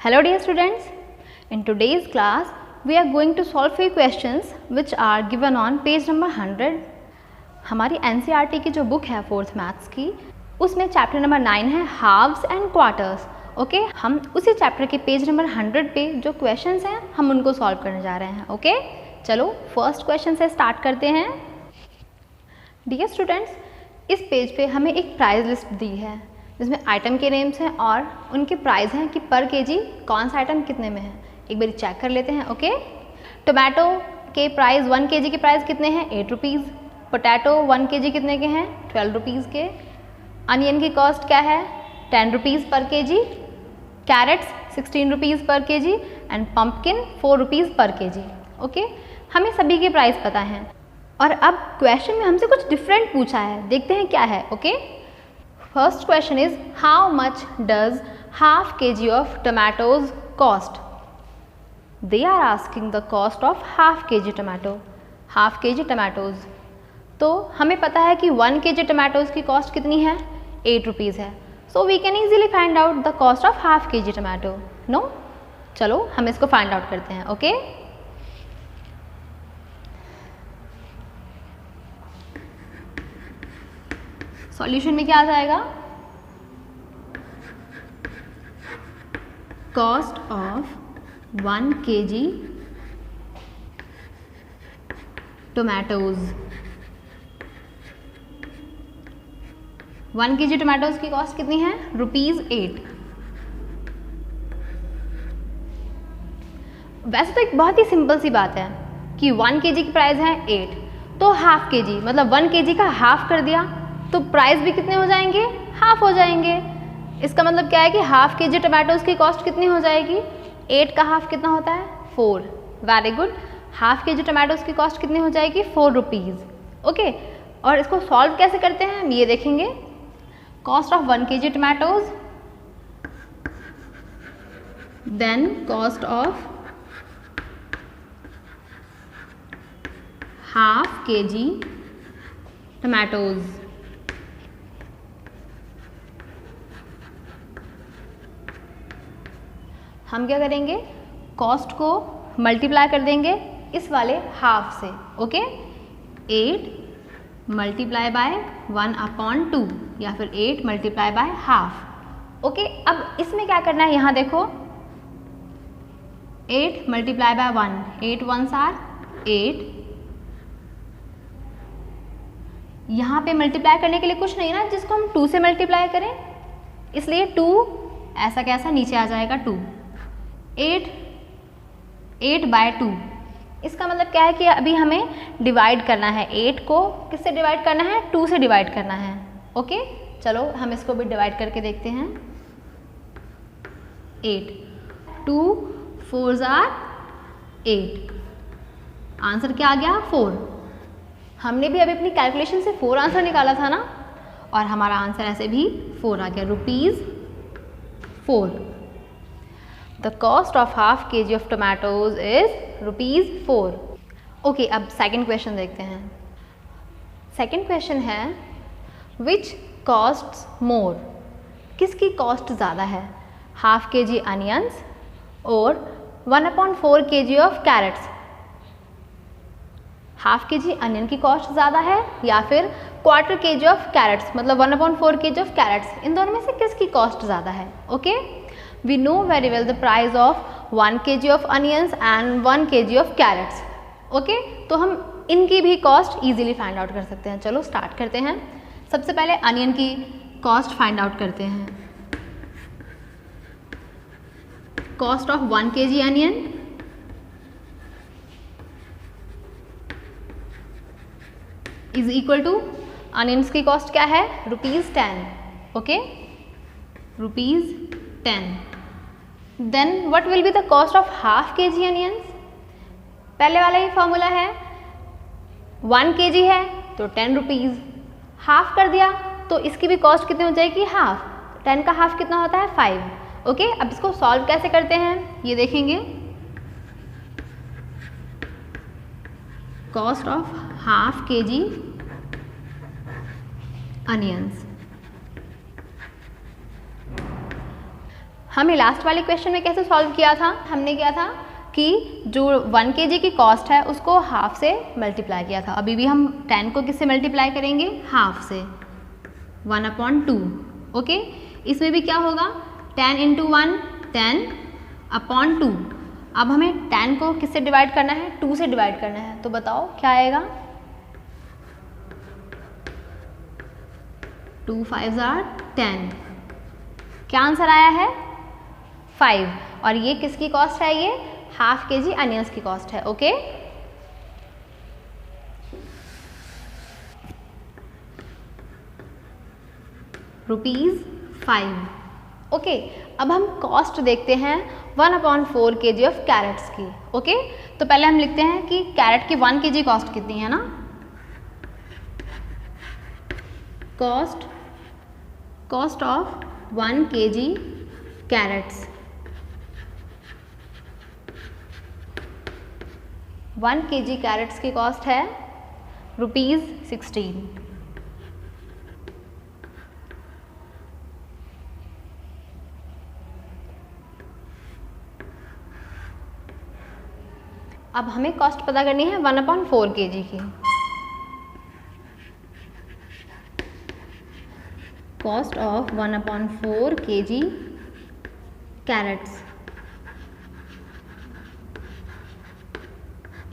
Hello dear students, in today's class we are going to solve few questions which are given on page number 100. हमारी NCERT की जो book है 4th maths की, उसमें chapter number 9 है halves and quarters. Okay, हम उसी chapter के पेज नंबर 100 पे जो क्वेश्चंस हैं हम उनको सॉल्व करने जा रहे हैं. ओके, चलो फर्स्ट क्वेश्चन से स्टार्ट करते हैं. डियर स्टूडेंट्स, इस पेज पे हमें एक प्राइस लिस्ट दी है जिसमें आइटम के नेम्स हैं और उनके प्राइस हैं कि पर केजी कौन सा आइटम कितने में है. एक बार चेक कर लेते हैं. ओके, टोमेटो के प्राइस 1 केजी के प्राइस कितने हैं? 8 रुपीज़. पोटैटो 1 केजी कितने के हैं? 12 रुपीज़ के. अनियन की कॉस्ट क्या है? 10 रुपीज़ पर केजी. कैरेट्स 16 रुपीज़ पर केजी एंड पम्पकिन 4 रुपीज़ पर केजी. ओके, हमें सभी के प्राइस पता हैं और अब क्वेश्चन में हमसे कुछ डिफरेंट पूछा है. देखते हैं क्या है. Okay, first question is how much does half kg of tomatoes cost. They are asking the cost of half kg tomato. Half kg tomatoes, तो हमें पता है कि 1 kg टमाटोज की कॉस्ट कितनी है? 8 रुपीज़ है. So we can easily find out the cost of half kg tomato. No, चलो हम इसको फाइंड आउट करते हैं. ओके, सॉल्यूशन में क्या आ जाएगा? Cost of 1 kg tomatoes. 1 kg tomatoes की कॉस्ट कितनी है? ₹8. वैसे तो एक बहुत ही सिंपल सी बात है कि 1 kg की प्राइस है 8, तो हाफ kg मतलब 1 kg का हाफ कर दिया तो प्राइस भी कितने हो जाएंगे? हाफ हो जाएंगे. इसका मतलब क्या है कि हाफ kg टमाटोज की कॉस्ट कितनी हो जाएगी? 8 का हाफ कितना होता है? 4. Very good. Half kg tomatoes की कॉस्ट कितनी हो जाएगी? 4 रुपीज़. ओके, और इसको सॉल्व कैसे करते हैं हम ये देखेंगे. Cost of 1 kg tomatoes, then cost of half kg tomatoes. हम क्या करेंगे? कॉस्ट को मल्टीप्लाई कर देंगे इस वाले हाफ से. ओके, 8 मल्टीप्लाई बाय 1/2 या फिर 8 मल्टीप्लाई बाय हाफ. ओके, अब इसमें क्या करना है? यहाँ देखो, 8 मल्टीप्लाई बाय 1, 8 1s आर 8. यहाँ पे मल्टीप्लाई करने के लिए कुछ नहीं ना जिसको हम 2 से मल्टीप्लाई करें, इसलिए 2 ऐसा कैसा नीचे आ जाएगा 2. 8 बाय 2. इसका मतलब क्या है कि अभी हमें डिवाइड करना है. 8 को किससे डिवाइड करना है? 2 से डिवाइड करना है. ओके, चलो हम इसको भी डिवाइड करके देखते हैं. 8 2 4s आर 8. आंसर क्या आ गया? 4. हमने भी अभी अपनी कैलकुलेशन से 4 आंसर निकाला था ना, और हमारा आंसर ऐसे भी 4 आ गया, ₹4. The cost of half kg of tomatoes is ₹4. Okay, अब सेकेंड क्वेश्चन देखते हैं. सेकेंड क्वेश्चन है विच कॉस्ट्स मोर. किसकी कॉस्ट ज़्यादा है? हाफ kg अनियंस और 1/4 kg of carrots. Half kg onion की कॉस्ट ज़्यादा है या फिर क्वार्टर kg ऑफ कैरेट्स मतलब 1/4 kg ऑफ कैरेट्स. इन दोनों में से किसकी कॉस्ट ज़्यादा है? Okay, we know very well the price of 1 kg of onions and 1 kg of carrots. Okay, तो हम इनकी भी कॉस्ट इजीली फाइंड आउट कर सकते हैं. चलो स्टार्ट करते हैं. सबसे पहले अनियन की कॉस्ट फाइंड आउट करते हैं. Cost of 1 kg onion is equal to, onions की कॉस्ट क्या है? ₹10. Okay, ₹10. Then what will be the cost of half kg onions? पहले वाला ही फॉर्मूला है, 1 kg है तो 10 रुपीज़. हाफ कर दिया तो इसकी भी कॉस्ट कितनी हो जाएगी? हाफ. 10 का हाफ कितना होता है? 5. ओके, अब इसको सॉल्व कैसे करते हैं ये देखेंगे. Cost of half kg onions. हमें लास्ट वाले क्वेश्चन में कैसे सॉल्व किया था, हमने किया था कि जो 1 kg की कॉस्ट है उसको हाफ से मल्टीप्लाई किया था। अभी भी हम 10 को किससे मल्टीप्लाई करेंगे, हाफ से, 1/2। ओके, इसमें भी क्या होगा, 10 × 1 10/2। अब हमें 10 को किससे डिवाइड करना है, 2 से डिवाइड करना है, तो बताओ क्या आएगा, 2 5s are 10। क्या आंसर आया है, 5। और ये किसकी कॉस्ट है, ये ½ kg अनियंस की कॉस्ट है। ओके, ₹5। ओके, अब हम कॉस्ट देखते हैं 1/4 kg ऑफ कैरेट्स की। ओके, तो पहले हम लिखते हैं कि कैरेट की 1 kg कॉस्ट कितनी है ना, cost of 1 kg carrots, 1 kg carrots की कॉस्ट है ₹16। अब हमें कॉस्ट पता करनी है 1/4 kg की। Cost of 1/4 kg carrots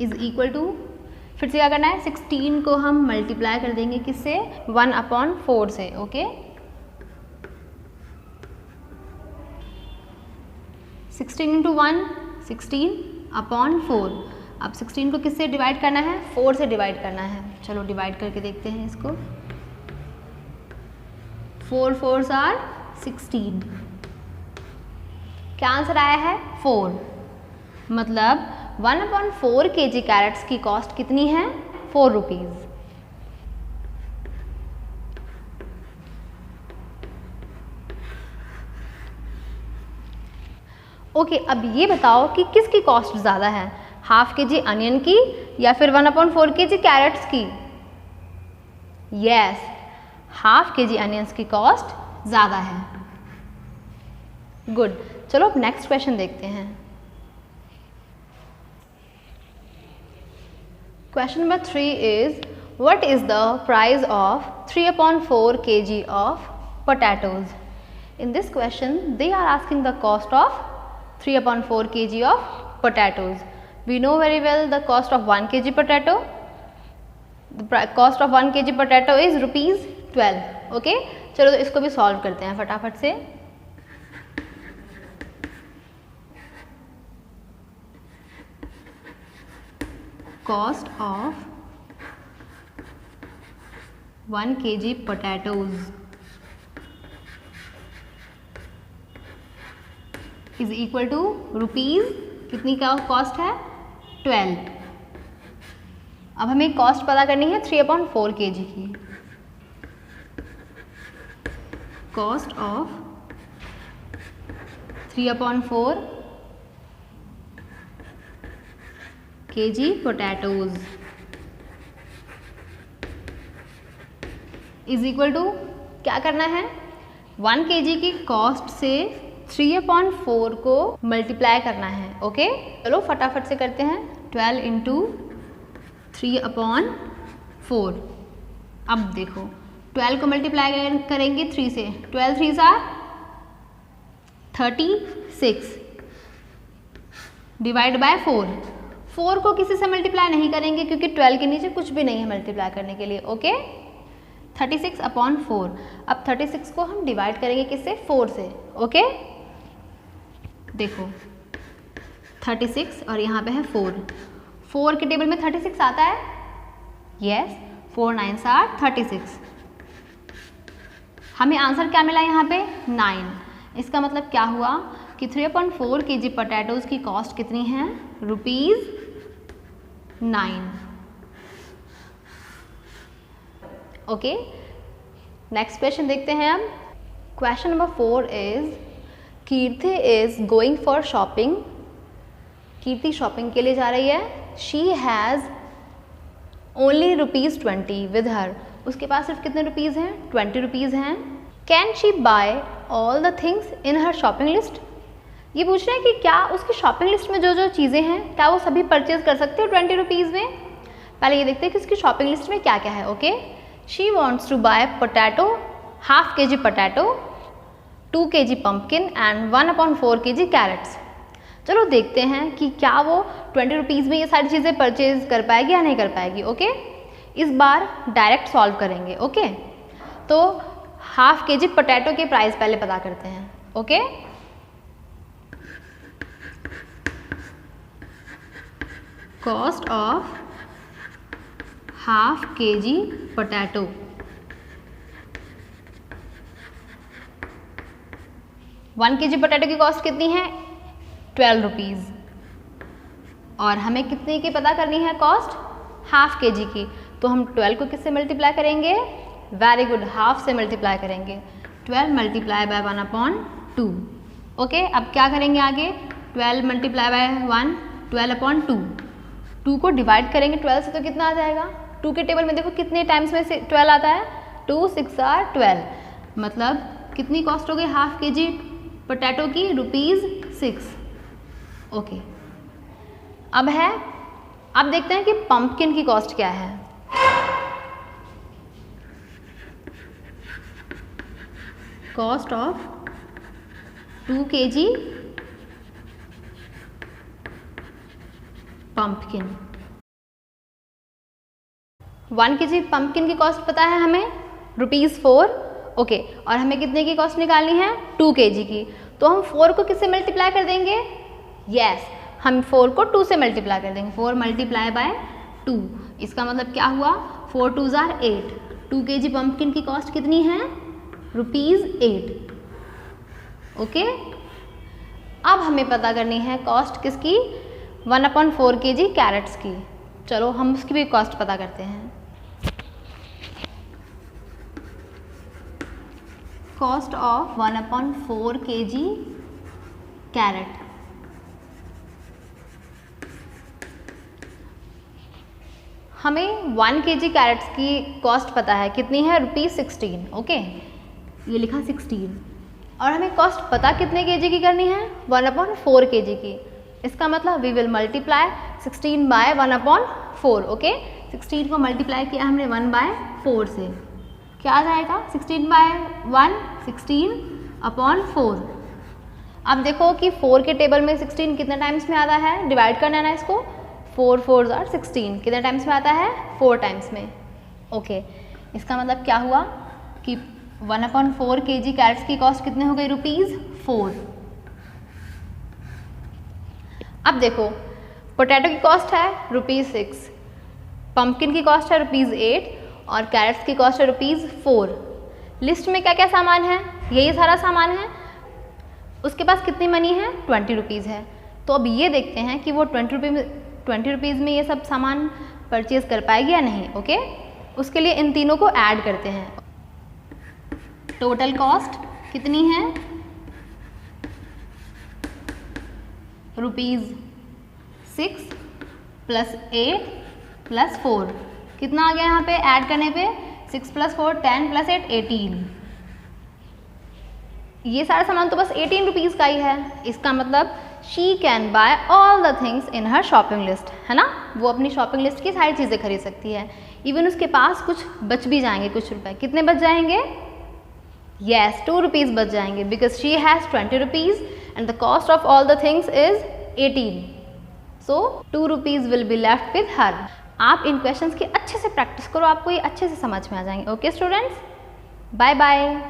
is equal to, फिर से क्या करना है, 16 को हम मल्टीप्लाई कर देंगे किससे, 1/4 से। ओके, 16 × 1 16/4। अब 16 को किससे डिवाइड करना है, 4 से डिवाइड करना है। चलो डिवाइड करके देखते हैं इसको, 4 4s are 16। क्या आंसर आया है, 4। मतलब 1/4 kg कैरेट्स की कॉस्ट कितनी है, ₹4। ओके, अब ये बताओ कि किसकी कॉस्ट ज़्यादा है, ½ kg अनियन की या फिर 1/4 kg कैरेट्स की। यस, ½ kg अनियंस की कॉस्ट ज़्यादा है। गुड, चलो अब नेक्स्ट क्वेश्चन देखते हैं। Question number 3 is, what is the price of 3/4 kg of potatoes? In this question, they are asking the cost of 3/4 kg of potatoes. We know very well the cost of 1 kg potato. The cost of 1 kg potato is ₹12. Okay, चलो तो इसको भी solve करते हैं फटाफट से। Cost of 1 kg potatoes is equal to rupees, कितनी का कॉस्ट है, 12। अब हमें कॉस्ट पता करनी है 3/4 kg की। Cost of 3/4 kg potatoes is equal to, क्या करना है, 1 kg की कॉस्ट से 3/4 को मल्टीप्लाई करना है। ओके, चलो फटाफट से करते हैं, 12 × 3/4। अब देखो 12 को मल्टीप्लाई करेंगे 3 से, 12 3s are 36 डिवाइड बाय 4। 4 को किसी से मल्टीप्लाई नहीं करेंगे क्योंकि 12 के नीचे कुछ भी नहीं है मल्टीप्लाई करने के लिए। ओके, 36/4। अब 36 को हम डिवाइड करेंगे किससे, 4 से। ओके, देखो 36 और यहाँ पे है 4। 4 के टेबल में 36 आता है, यस, 4 9s are 36। हमें आंसर क्या मिला यहाँ पे, 9। इसका मतलब क्या हुआ कि 3/4 kg पोटैटोज़ की कॉस्ट कितनी है, ₹9। ओके, नेक्स्ट क्वेश्चन देखते हैं अब। Question number 4 is, Kirti is going for shopping. Kirti shopping के लिए जा रही है। She has only ₹20 with her. उसके पास सिर्फ कितने रुपीज़ हैं, ₹20 हैं। Can she buy all the things in her shopping list. ये पूछ रहे हैं कि क्या उसकी शॉपिंग लिस्ट में जो जो चीज़ें हैं क्या वो सभी परचेज कर सकते हो 20 रुपीज़ में। पहले ये देखते हैं कि उसकी शॉपिंग लिस्ट में क्या क्या है। Okay, she wants to buy potato, half kg potato, 2 kg pumpkin and 1/4 kg carrots. चलो देखते हैं कि क्या वो 20 रुपीज़ में ये सारी चीज़ें परचेज कर पाएगी या नहीं कर पाएगी। ओके, इस बार डायरेक्ट सॉल्व करेंगे। ओके, तो हाफ kg पोटैटो के प्राइस पहले पता करते हैं। Okay, cost of half kg potato. One kg potato की कॉस्ट कितनी है 12 रुपीज़, और हमें कितने की पता करनी है कॉस्ट हाफ kg की। तो हम 12 को किससे मल्टीप्लाई करेंगे, वेरी गुड, हाफ से मल्टीप्लाई करेंगे। 12 मल्टीप्लाई बाय 1/2। ओके, अब क्या करेंगे आगे, 12 मल्टीप्लाई बाय 1 12/2। 2 को डिवाइड करेंगे 12 से तो कितना आ जाएगा, 2 के टेबल में देखो कितने टाइम्स में से 12 आता है, 2 6 are 12, मतलब कितनी कॉस्ट हो गई हाफ kg पोटैटो की, ₹6। ओके, अब देखते हैं कि पम्पकिन की कॉस्ट क्या है। Cost of 2 kg pumpkin. 1 kg pumpkin की कॉस्ट पता है हमें ₹4। ओके, और हमें कितने की कॉस्ट निकालनी है 2 kg की। तो हम 4 को किससे मल्टीप्लाई कर देंगे, यस, हम 4 को 2 से मल्टीप्लाई कर देंगे। 4 मल्टीप्लाई बाय 2, इसका मतलब क्या हुआ, 4 2s are 8। 2 kg पम्पकिन की कॉस्ट कितनी है ₹8। ओके, अब हमें पता करनी है कॉस्ट किसकी, 1/4 kg कैरेट्स की। चलो हम उसकी भी कॉस्ट पता करते हैं। Cost of 1/4 kg carrot. हमें 1 kg कैरेट्स की कॉस्ट पता है कितनी है ₹16। ओके, ये लिखा 16, और हमें कॉस्ट पता कितने kg की करनी है 1/4 kg की। इसका मतलब we will multiply 16 by 1/4। Okay, 16 को मल्टीप्लाई किया हमने 1/4 से, क्या आ जाएगा 16 बाय 1 16/4। अब देखो कि 4 के टेबल में 16 कितने टाइम्स में आता है, डिवाइड करना है ना इसको, 4 4s are 16, कितने टाइम्स में आता है 4 टाइम्स में। ओके, इसका मतलब क्या हुआ कि 1/4 kg कैरेट्स की कॉस्ट कितने हो गई ₹4। अब देखो पोटैटो की कॉस्ट है ₹6, पम्पकिन की कॉस्ट है ₹8 और कैरेट्स की कॉस्ट है ₹4। लिस्ट में क्या क्या सामान है, यही सारा सामान है। उसके पास कितनी मनी है 20 रुपीज़ है। तो अब ये देखते हैं कि वो 20 रुपीज़ में ये सब सामान परचेज कर पाएगी या नहीं। ओके, उसके लिए इन तीनों को ऐड करते हैं। टोटल कॉस्ट कितनी है ₹6 + 8 + 4, कितना आ गया यहाँ पे ऐड करने पे 6 + 4 10 + 8 18। ये सारा सामान तो बस 18 रुपीज़ का ही है। इसका मतलब she can buy all the things in her shopping list, है ना, वो अपनी शॉपिंग लिस्ट की सारी चीज़ें खरीद सकती है। इवन उसके पास कुछ बच भी जाएंगे, कुछ रुपए, कितने बच जाएंगे, यस 2 रुपीज़ बच जाएंगे, because she has 20 rupees and the cost of all the things is 18, so 2 rupees will be left with her. आप इन क्वेश्चंस की अच्छे से प्रैक्टिस करो, आपको ये अच्छे से समझ में आ जाएंगे। Okay students, bye bye.